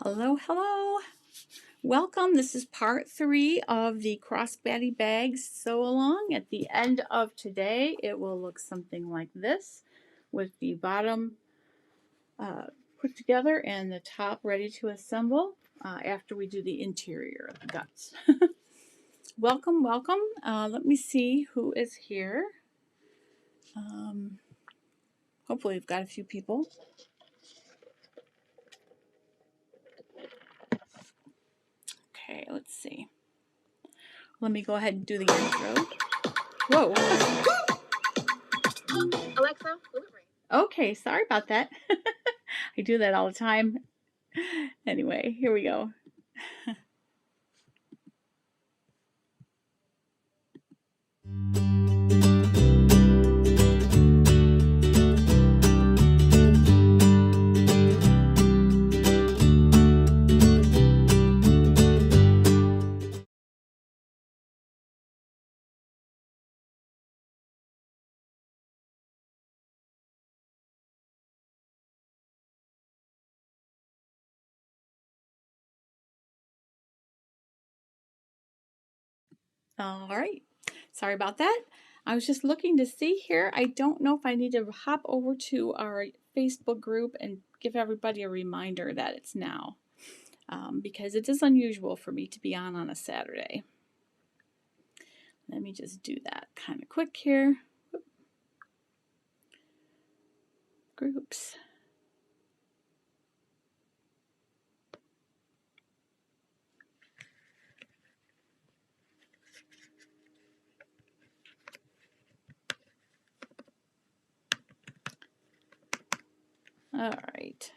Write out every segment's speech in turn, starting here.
Hello, hello. Welcome. This is part 3 of the Crossbody bags sew along. At the end of today, it will look something like this with the bottom put together and the top ready to assemble after we do the interior of the guts. Welcome, welcome. Let me see who is here. Hopefully we've got a few people. Okay, let's see. Let me go ahead and do the intro. Whoa. Alexa, delivery. Okay, sorry about that. I do that all the time. Anyway, here we go. All right. Sorry about that. I was just looking to see here. I don't know if I need to hop over to our Facebook group and give everybody a reminder that it's now. Because it is unusual for me to be on a Saturday. Let me just do that kind of quick here. Groups. All right.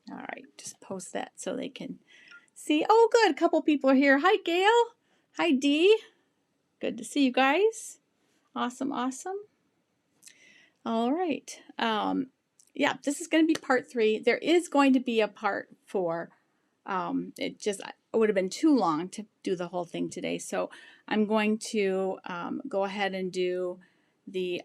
All right, just post that so they can see. Oh, good. A couple people are here. Hi, Gail. Hi, Dee. Good to see you guys. Awesome, awesome. All right. Yeah, this is going to be part 3. There is going to be a part 4. It would have been too long to do the whole thing today. So I'm going to go ahead and do the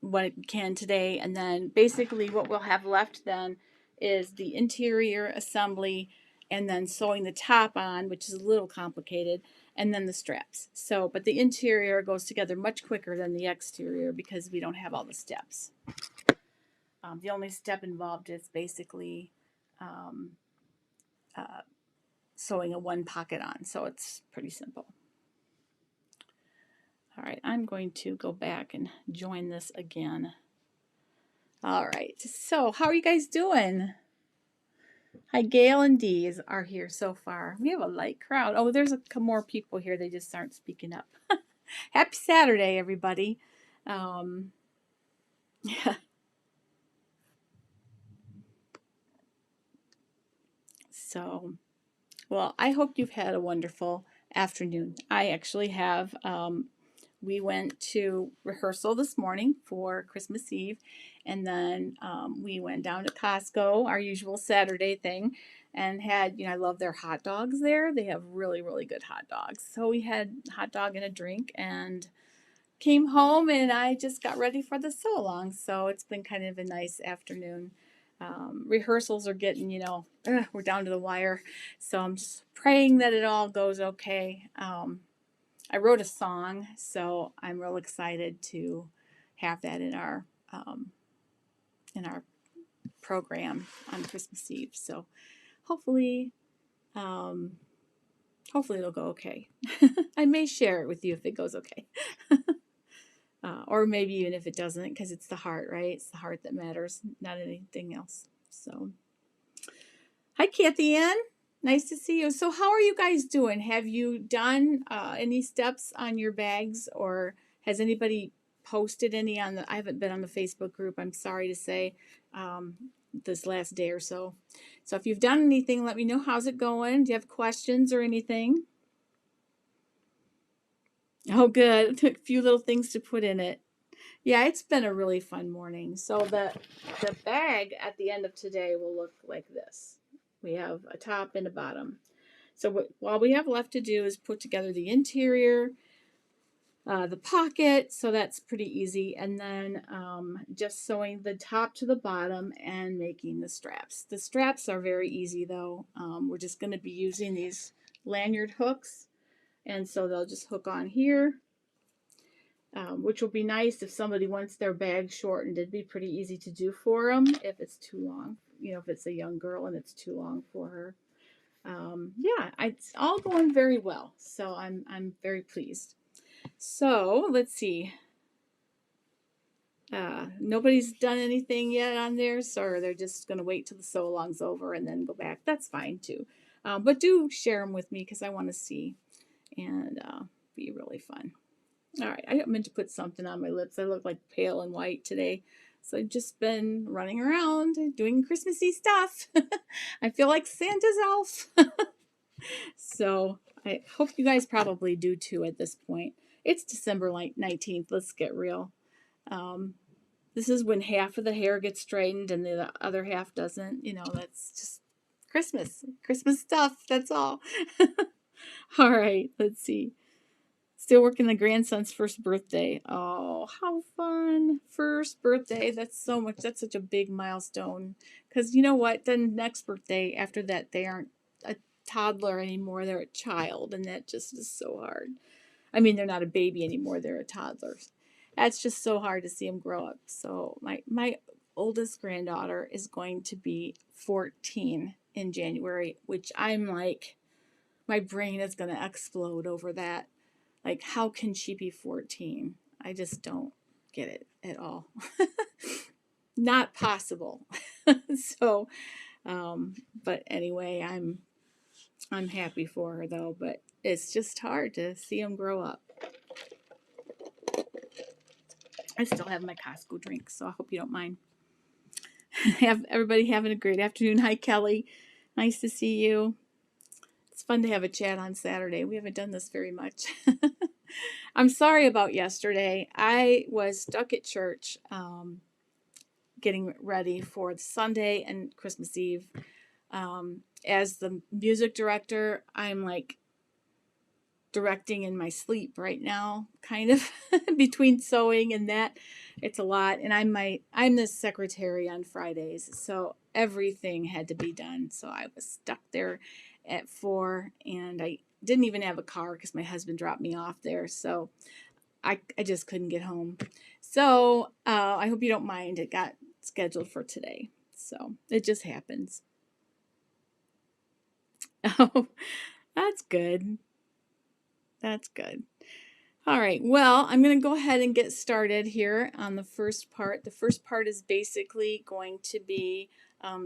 what I can today. And then basically what we'll have left then is the interior assembly and then sewing the top on, which is a little complicated, and then the straps. So, but the interior goes together much quicker than the exterior because we don't have all the steps. The only step involved is basically sewing a one pocket on. So it's pretty simple. All right, I'm going to go back and join this again. All right, so how are you guys doing? Hi, Gail and Dee are here so far. We have a light crowd. Oh, there's a more people here. They just aren't speaking up. Happy Saturday, everybody. Yeah. So, well, I hope you've had a wonderful afternoon. I actually have. We went to rehearsal this morning for Christmas Eve, and then we went down to Costco, our usual Saturday thing, and had, I love their hot dogs there. They have really, really good hot dogs. So we had a hot dog and a drink and came home, and I just got ready for the sew along. So it's been kind of a nice afternoon. Rehearsals are getting, we're down to the wire. So I'm just praying that it all goes okay. I wrote a song, so I'm real excited to have that in our program on Christmas Eve. So hopefully it'll go okay. I may share it with you if it goes okay. Or maybe even if it doesn't, because it's the heart, right? It's the heart that matters, not anything else. So, hi, Kathy Ann. Nice to see you. So how are you guys doing? Have you done any steps on your bags, or has anybody posted any on the, I haven't been on the Facebook group, I'm sorry to say, this last day or so. So if you've done anything, let me know. How's it going? Do you have questions or anything? Oh, good. It took a few little things to put in it. Yeah, it's been a really fun morning. So the bag at the end of today will look like this. We have a top and a bottom. So all we have left to do is put together the interior, the pocket, so that's pretty easy, and then just sewing the top to the bottom and making the straps. The straps are very easy though. We're just going to be using these lanyard hooks, and so they'll just hook on here, which will be nice if somebody wants their bag shortened. It'd be pretty easy to do for them if it's too long, you know, if it's a young girl and it's too long for her. Yeah, it's all going very well, so I'm very pleased. So let's see. Nobody's done anything yet on theirs, or they're just going to wait till the sew along's over and then go back. That's fine too. But do share them with me because I want to see, and be really fun. All right, I meant to put something on my lips. I look like pale and white today. So I've just been running around doing Christmassy stuff. I feel like Santa's elf. So I hope you guys probably do too at this point. It's December 19th. Let's get real. This is when half of the hair gets straightened and the other half doesn't. You know, that's just Christmas stuff. That's all. All right, let's see. Still working the grandson's first birthday. Oh, how fun. First birthday. That's so much. That's such a big milestone. Because you know what? Then next birthday, after that, they aren't a toddler anymore. They're a child. And that just is so hard. I mean, they're not a baby anymore. They're a toddler. That's just so hard to see them grow up. So my oldest granddaughter is going to be 14 in January, which I'm like, my brain is going to explode over that. Like, how can she be 14? I just don't get it at all. Not possible. So, but anyway, I'm happy for her though, but it's just hard to see them grow up. I still have my Costco drink, so I hope you don't mind. Everybody having a great afternoon. Hi, Kelly. Nice to see you. It's fun to have a chat on Saturday. We haven't done this very much. I'm sorry about yesterday. I was stuck at church getting ready for Sunday and Christmas Eve. As the music director, I'm like directing in my sleep right now, kind of between sewing and that. It's a lot. And I'm the secretary on Fridays, so everything had to be done. So I was stuck there at 4, and I didn't even have a car because my husband dropped me off there. So I just couldn't get home. So I hope you don't mind. It got scheduled for today. So it just happens. Oh, that's good. That's good. All right. Well, I'm going to go ahead and get started here on the first part. The first part is basically going to be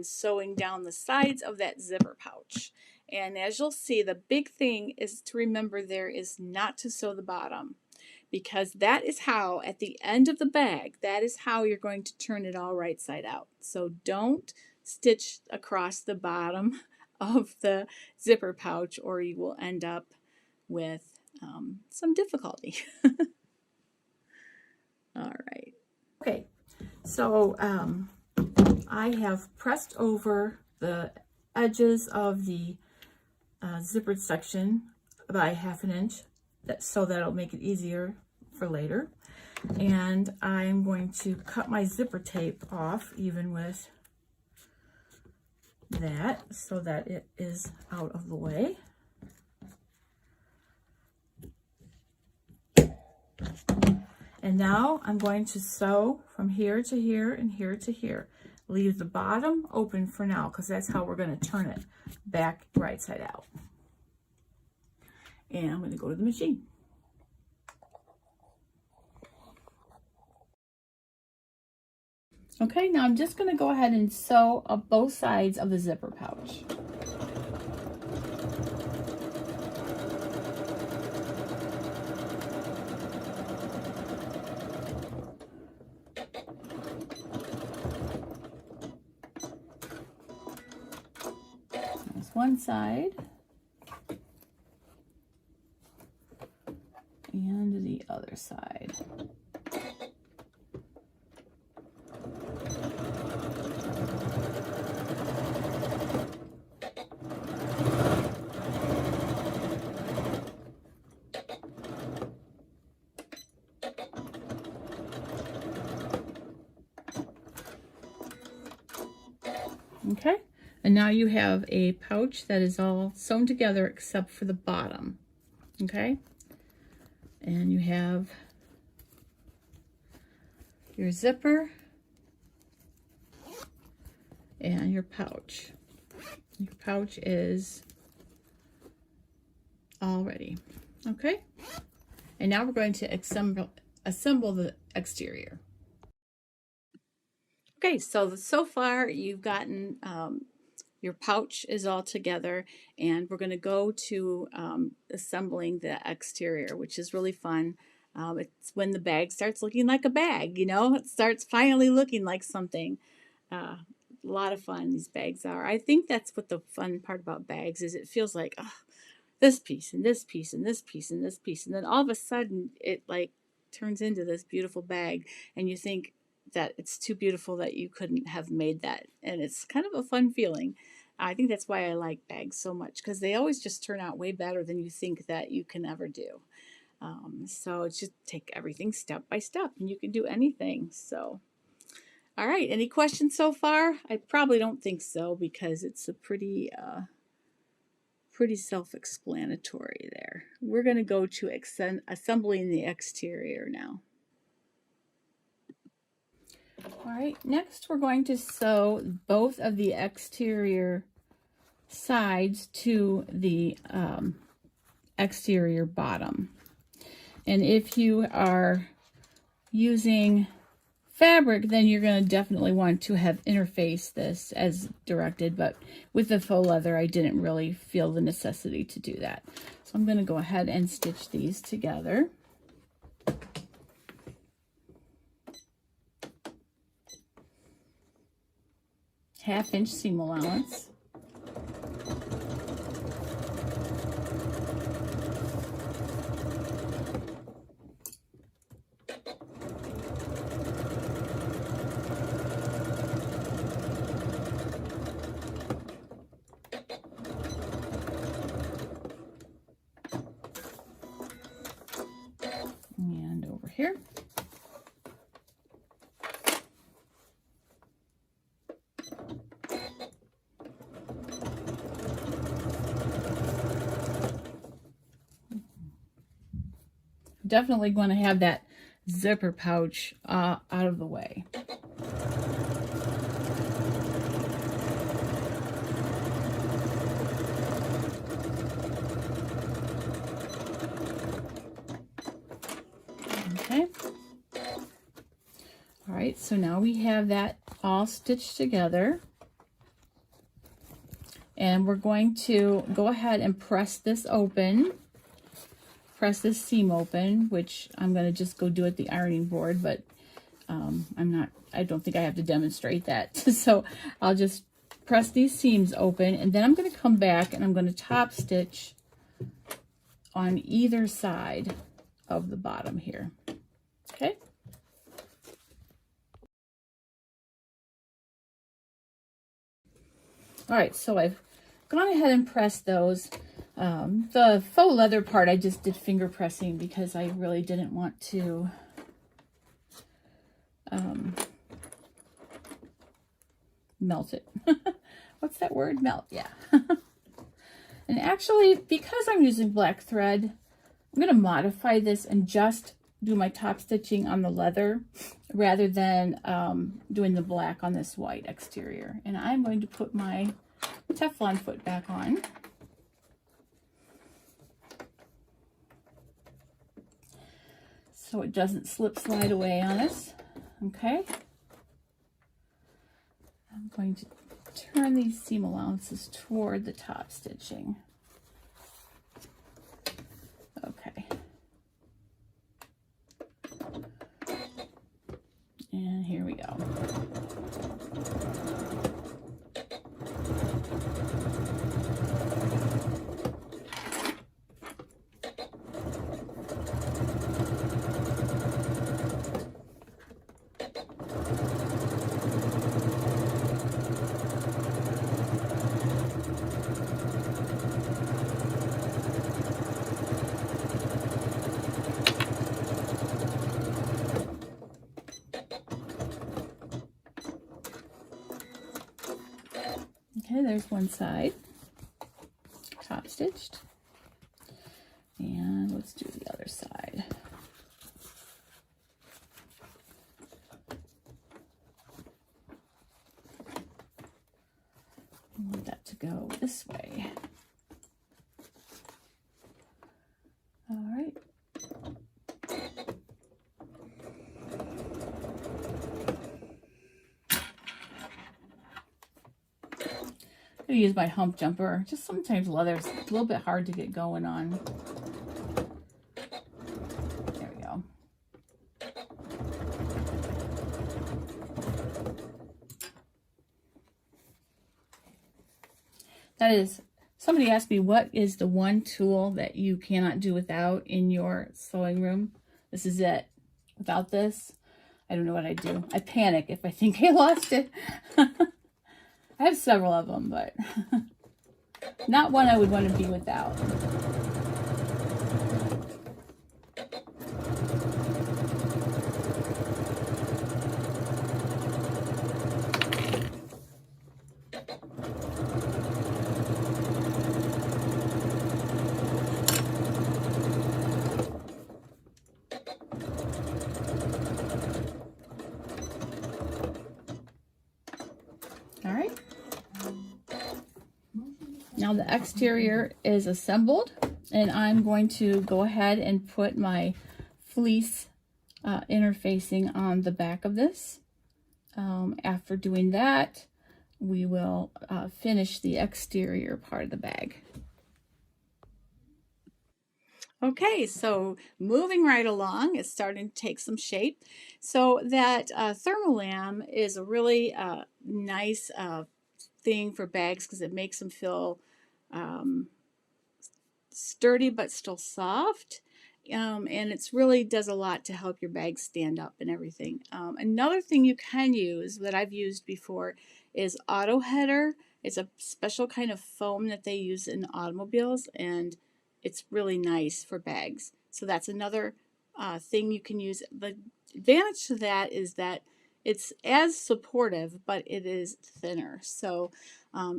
sewing down the sides of that zipper pouch. And as you'll see, the big thing is to remember there is not to sew the bottom, because that is how, at the end of the bag, that is how you're going to turn it all right side out. So don't stitch across the bottom of the zipper pouch, or you will end up with some difficulty. All right. Okay, so I have pressed over the edges of the zippered section by 1/2 inch, so that'll make it easier for later. And I'm going to cut my zipper tape off even with that so that it is out of the way. And now I'm going to sew from here to here and here to here. Leave the bottom open for now because that's how we're going to turn it back right side out. And I'm going to go to the machine. Okay, now I'm just going to go ahead and sew up both sides of the zipper pouch. There's one side. And the other side. Okay, and now you have a pouch that is all sewn together except for the bottom. Okay, and you have your zipper and your pouch. Your pouch is all ready. Okay, and now we're going to assemble the exterior. Okay, so far you've gotten your pouch is all together, and we're going to go to assembling the exterior, which is really fun. It's when the bag starts looking like a bag, you know, it starts finally looking like something. A lot of fun these bags are. I think that's what the fun part about bags is. It feels like, oh, this piece and this piece and this piece and this piece, and then all of a sudden it like turns into this beautiful bag, and you think that it's too beautiful that you couldn't have made that, and it's kind of a fun feeling. I think that's why I like bags so much, because they always just turn out way better than you think that you can ever do. So it's just take everything step by step, and you can do anything. So all right, any questions so far? I probably don't think so, because it's a pretty self-explanatory there. We're going to go to assembling the exterior now. All right, next we're going to sew both of the exterior sides to the exterior bottom. And if you are using fabric, then you're going to definitely want to have interfaced this as directed, but with the faux leather I didn't really feel the necessity to do that. So I'm going to go ahead and stitch these together. Half-inch seam allowance. And over here. Definitely going to have that zipper pouch out of the way. Okay. All right, so now we have that all stitched together. And we're going to go ahead and press this open. Press this seam open, which I'm going to just go do at the ironing board, but I don't think I have to demonstrate that. So I'll just press these seams open, and then I'm going to come back and I'm going to top stitch on either side of the bottom here. Okay. All right, so I've gone ahead and pressed those. The faux leather part I just did finger pressing because I really didn't want to melt it. What's that word? Melt, yeah. And actually, because I'm using black thread, I'm going to modify this and just do my top stitching on the leather rather than doing the black on this white exterior. And I'm going to put my Teflon foot back on. So it doesn't slip slide away on us. Okay. I'm going to turn these seam allowances toward the top stitching. Okay. And here we go. Okay, there's one side top stitched, and let's do the other side. I want that to go this way. All right. I'm going to use my hump jumper. Just sometimes leather's a little bit hard to get going on. There we go. That is, somebody asked me, what is the one tool that you cannot do without in your sewing room? This is it. Without this, I don't know what I'd do. I panic if I think I lost it. I have several of them, but not one I would want to be without. All right. Now the exterior is assembled, and I'm going to go ahead and put my fleece interfacing on the back of this. After doing that, we will finish the exterior part of the bag. Okay, so moving right along, it's starting to take some shape. So that thermolam is a really nice thing for bags because it makes them feel sturdy but still soft. And it's really does a lot to help your bag stand up and everything. Another thing you can use that I've used before is auto header. It's a special kind of foam that they use in automobiles, and it's really nice for bags. So that's another thing you can use. The advantage to that is that it's as supportive, but it is thinner. So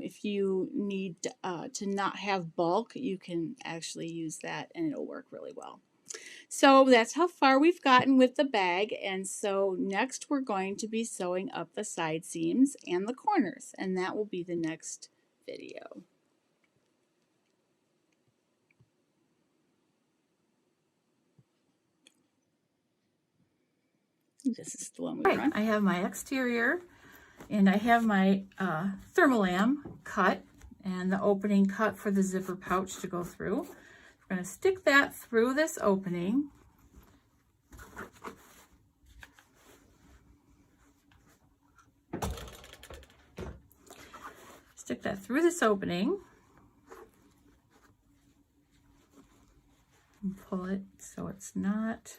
if you need to not have bulk, you can actually use that and it'll work really well. So that's how far we've gotten with the bag, and so next we're going to be sewing up the side seams and the corners, and that will be the next video. This is the one we run. I have my exterior, and I have my thermolam cut, and the opening cut for the zipper pouch to go through. We're going to stick that through this opening. Stick that through this opening. And pull it so it's not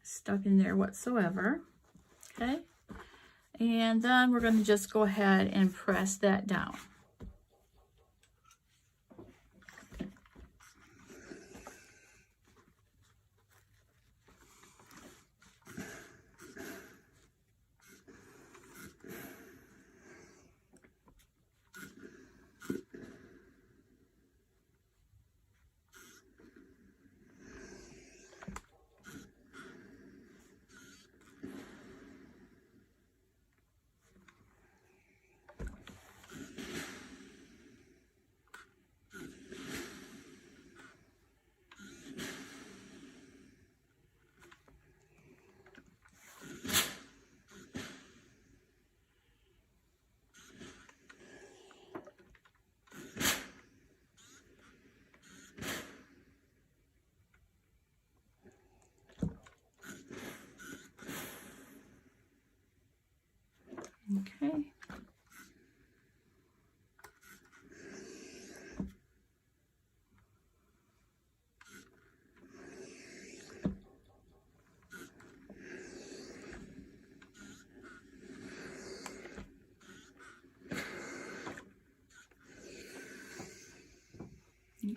stuck in there whatsoever. Okay. And then we're going to just go ahead and press that down. Okay.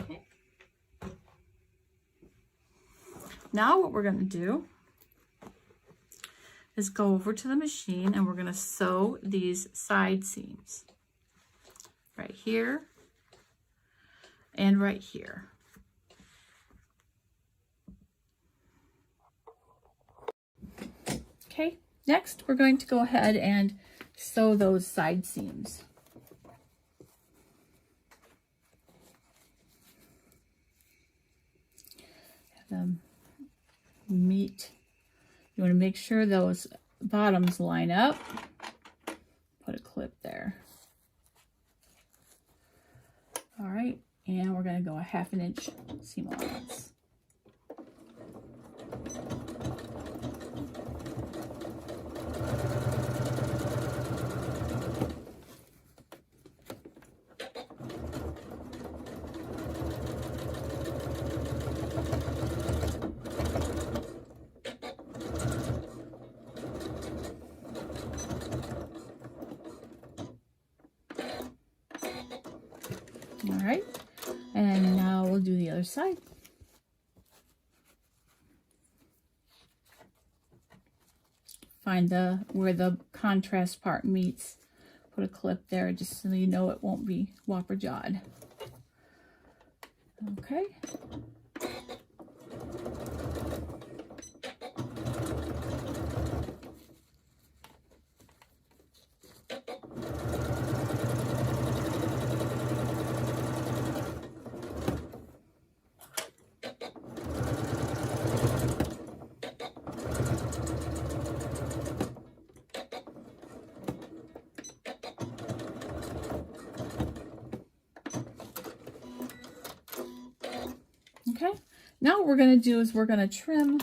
Okay. Now what we're going to do is go over to the machine and we're going to sew these side seams. right here, and right here. Okay, next we're going to go ahead and sew those side seams. Have them meet. You want to make sure those bottoms line up. Put a clip there. All right, and we're going to go a 1/2 inch seam allowance. All right, and now we'll do the other side. Find where the contrast part meets. Put a clip there just so you know it won't be whopper jawed. Okay. Okay, now what we're going to do is we're going to trim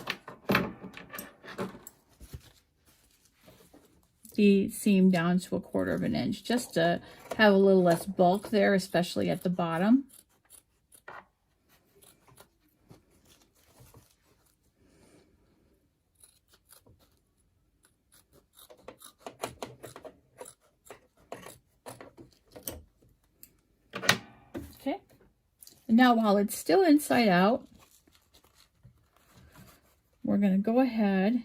the seam down to 1/4 inch just to have a little less bulk there, especially at the bottom. Okay. And now while it's still inside out, we're going to go ahead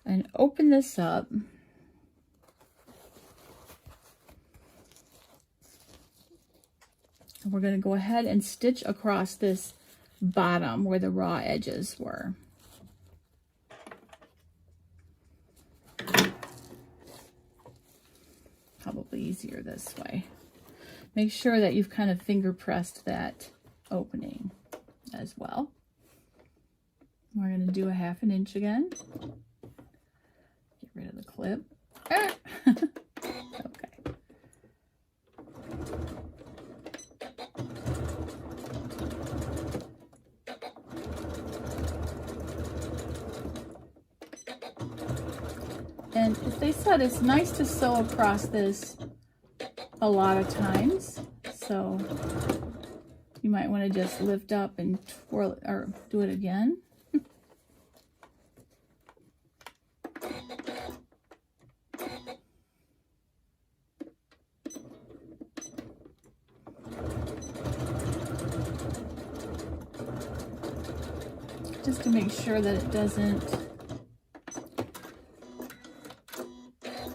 and open this up. And we're going to go ahead and stitch across this bottom where the raw edges were. Probably easier this way. Make sure that you've kind of finger pressed that opening as well. We're going to do a 1/2 inch again. Get rid of the clip. Ah! Okay. And as they said, it's nice to sew across this a lot of times, so you might want to just lift up and twirl it, or do it again. Just to make sure that it doesn't,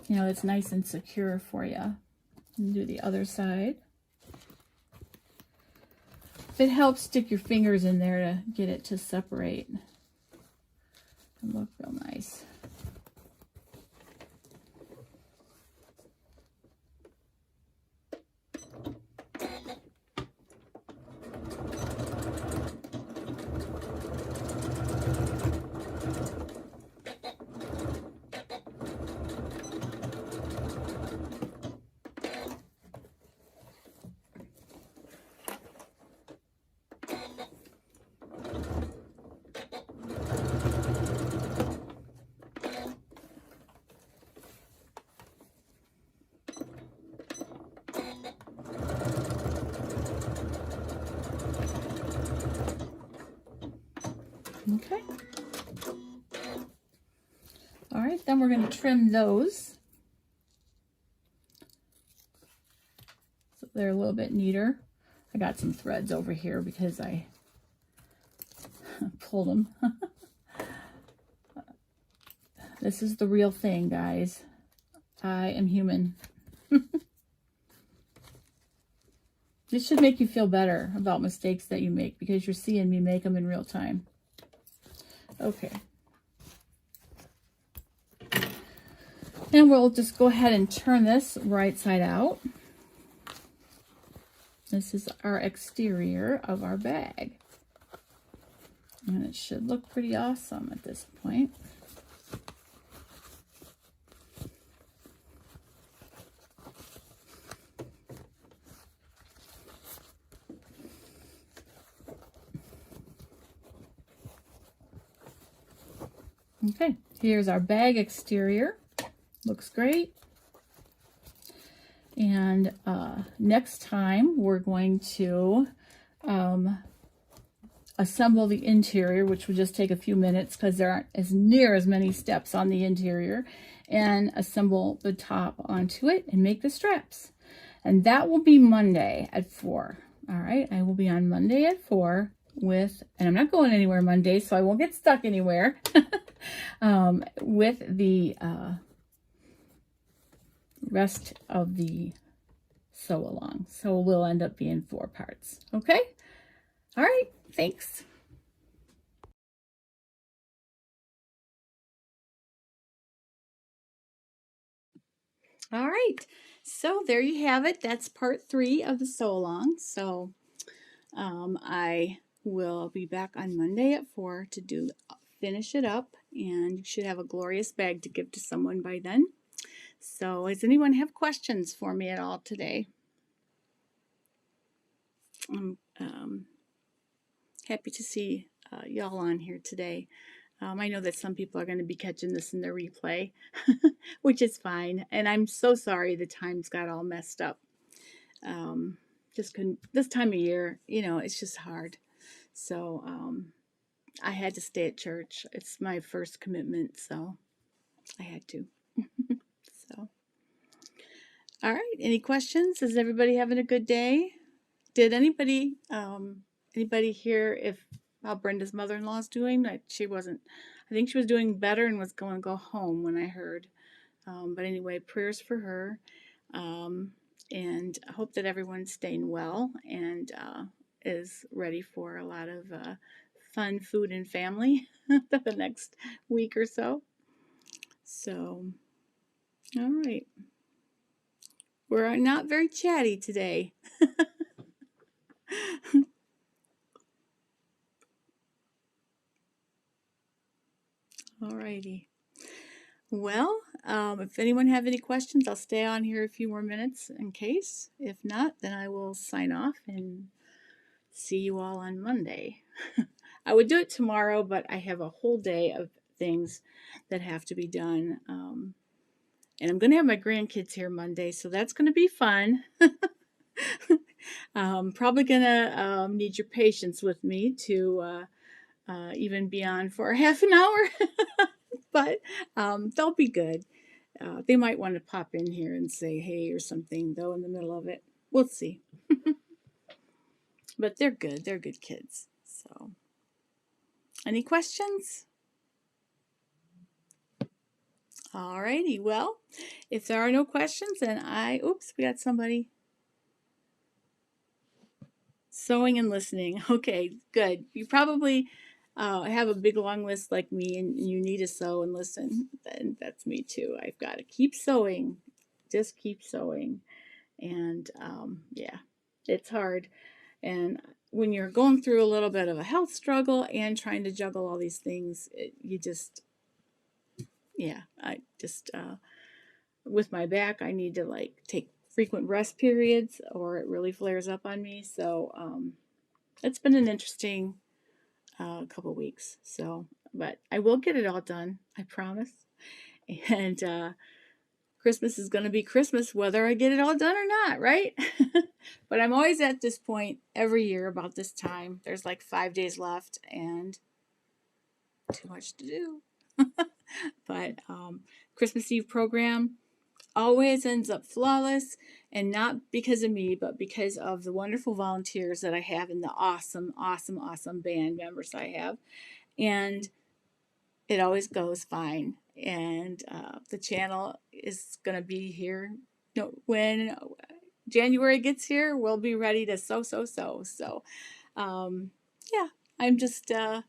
you know, it's nice and secure for you. And do the other side. If it helps, stick your fingers in there to get it to separate and look real nice. Okay. All right, then we're going to trim those so they're a little bit neater. I got some threads over here because I pulled them. This is the real thing, guys. I am human. This should make you feel better about mistakes that you make because you're seeing me make them in real time. Okay. And we'll just go ahead and turn this right side out. This is our exterior of our bag. And it should look pretty awesome at this point. Okay, here's our bag exterior. Looks great. And next time we're going to assemble the interior, which will just take a few minutes because there aren't as near as many steps on the interior, and assemble the top onto it and make the straps. And that will be Monday at 4. All right, I will be on Monday at 4 with, and I'm not going anywhere Monday, so I won't get stuck anywhere, with the rest of the sew along. So we'll end up being 4 parts. Okay? All right, thanks. All right, so there you have it. That's part 3 of the sew along. So I will be back on Monday at 4 to finish it up, and you should have a glorious bag to give to someone by then. So does anyone have questions for me at all today? I'm happy to see y'all on here today. I know that some people are going to be catching this in the replay, which is fine. And I'm so sorry the times got all messed up. Just couldn't, this time of year, you know, it's just hard. So I had to stay at church. It's my first commitment, so I had to. So, all right. Any questions? Is everybody having a good day? Did anybody hear if how Brenda's mother-in-law is doing? She wasn't. I think she was doing better and was going to go home when I heard. But anyway, prayers for her. And I hope that everyone's staying well and is ready for a lot of fun food and family the next week or so. So, all right. We're not very chatty today. Alrighty. Well, if anyone have any questions, I'll stay on here a few more minutes in case. If not, then I will sign off and see you all on Monday. I would do it tomorrow, but I have a whole day of things that have to be done. And I'm going to have my grandkids here Monday, so that's going to be fun. Probably going to need your patience with me to even be on for half an hour. But they'll be good. They might want to pop in here and say hey or something, though, in the middle of it. We'll see. But they're good. They're good kids. So, any questions? Alrighty. Well, if there are no questions, then oops, we got somebody sewing and listening. Okay, good. You probably have a big long list like me and you need to sew and listen. And that's me too. I've got to keep sewing. Just keep sewing. And yeah, it's hard. And when you're going through a little bit of a health struggle and trying to juggle all these things, with my back, I need to like take frequent rest periods or it really flares up on me. So it's been an interesting couple weeks. So, but I will get it all done. I promise. And Christmas is going to be Christmas whether I get it all done or not, right? But I'm always at this point every year about this time. There's like 5 days left and too much to do. But Christmas Eve program always ends up flawless, and not because of me, but because of the wonderful volunteers that I have and the awesome band members I have. And it always goes fine. And the channel is going to be here when January gets here, we'll be ready to sew. So, yeah, I'm just gonna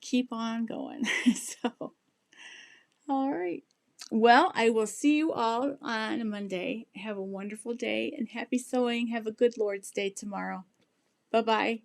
keep on going. So, all right. Well, I will see you all on Monday. Have a wonderful day and happy sewing. Have a good Lord's Day tomorrow. Bye bye.